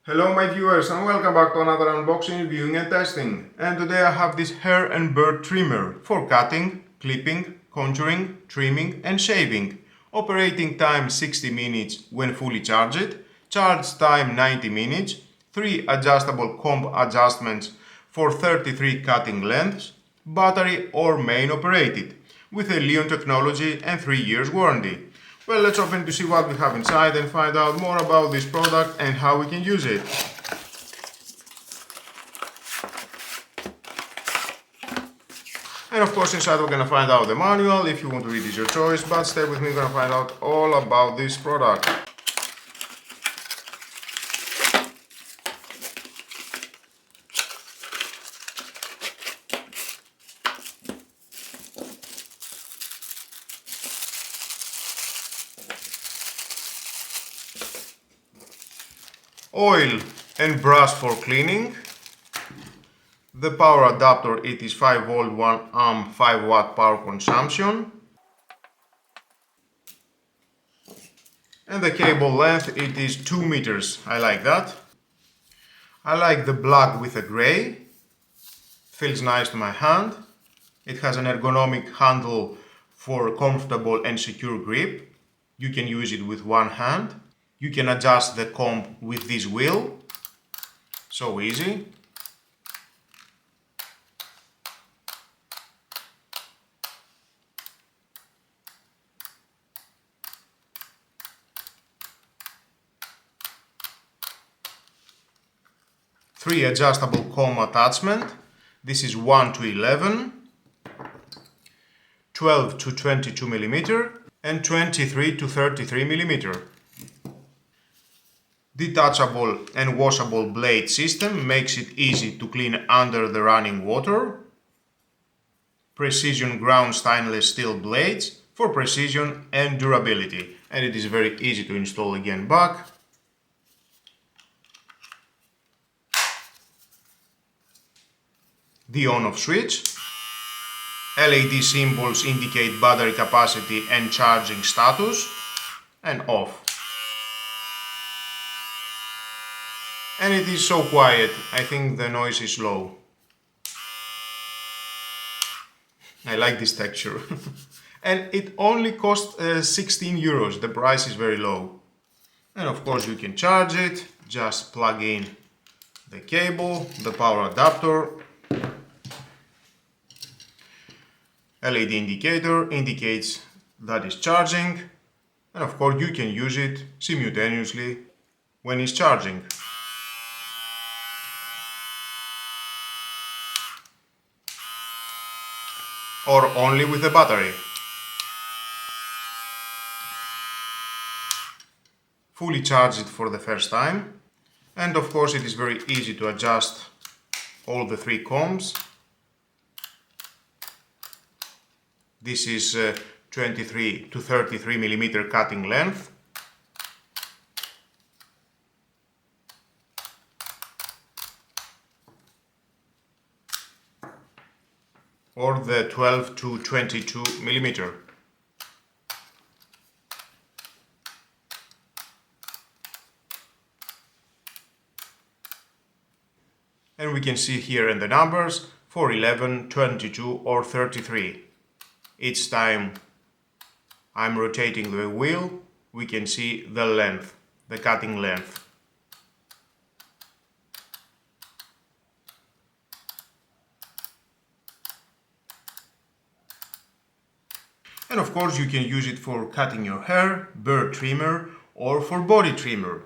Hello my viewers and welcome back to another unboxing, reviewing and testing. And today I have this hair and beard trimmer for cutting, clipping, contouring, trimming and shaving. Operating time 60 minutes when fully charged, charge time 90 minutes, 3 adjustable comb adjustments for 33 cutting lengths, battery or main operated, with a Leon technology and 3 years warranty. Well, let's open to see what we have inside and find out more about this product and how we can use it. And of course inside we're gonna find out the manual. If you want to read, it's your choice, but stay with me, we're gonna find out all about this product. Oil and brush for cleaning. The power adapter, it is 5 volt 1 amp 5 watt power consumption. And the cable length, it is 2 meters. I like that. I like the black with the grey. Feels nice to my hand. It has an ergonomic handle for comfortable and secure grip. You can use it with one hand. You can adjust the comb with this wheel. So easy. Three adjustable comb attachment. This is 1 to 11, 12 to 22 mm and 23 to 33 mm. Detachable and washable blade system makes it easy to clean under the running water. Precision ground stainless steel blades for precision and durability, and it is very easy to install again back. The on-off switch. LED symbols indicate battery capacity and charging status, and off. And it is so quiet, I think the noise is low. I like this texture. And it only cost 16 euros, the price is very low. And of course you can charge it, just plug in the cable, the power adapter. LED indicator indicates that it's charging. And of course you can use it simultaneously when it's charging. Or only with the battery. Fully charge it for the first time. And of course it is very easy to adjust all the three combs. This is 23 to 33 mm cutting length. Or the 12 to 22 mm. And we can see here in the numbers for 11, 22 or 33. Each time I'm rotating the wheel, we can see the length, the cutting length. And of course you can use it for cutting your hair, beard trimmer or for body trimmer.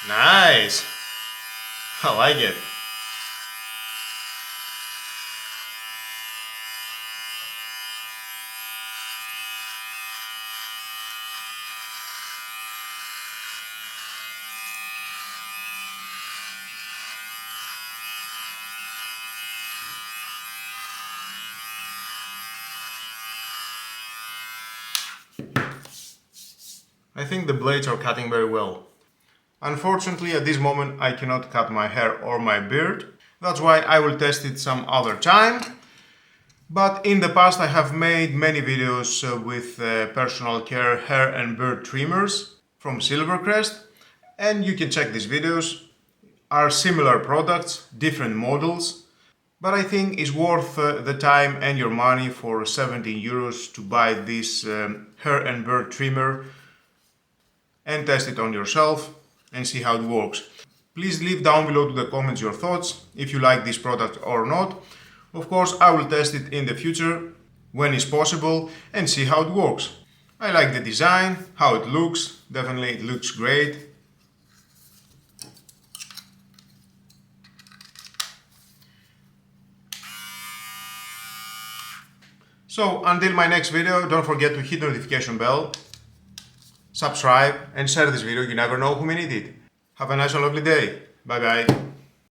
Nice! I like it. I think the blades are cutting very well. Unfortunately, at this moment I cannot cut my hair or my beard, That's why I will test it some other time. But in the past I have made many videos with personal care hair and beard trimmers from Silvercrest, and you can check these videos. Are similar products, different models, but I think it's worth the time and your money for 17 euros to buy this hair and beard trimmer and test it on yourself and see how it works. Please leave down below to the comments your thoughts if you like this product or not. Of course, I will test it in the future when it's possible and see how it works. I like the design, how it looks, definitely it looks great. So until my next video, don't forget to hit the notification bell, subscribe and share this video, you never know who may need it. Have a nice and lovely day. Bye bye.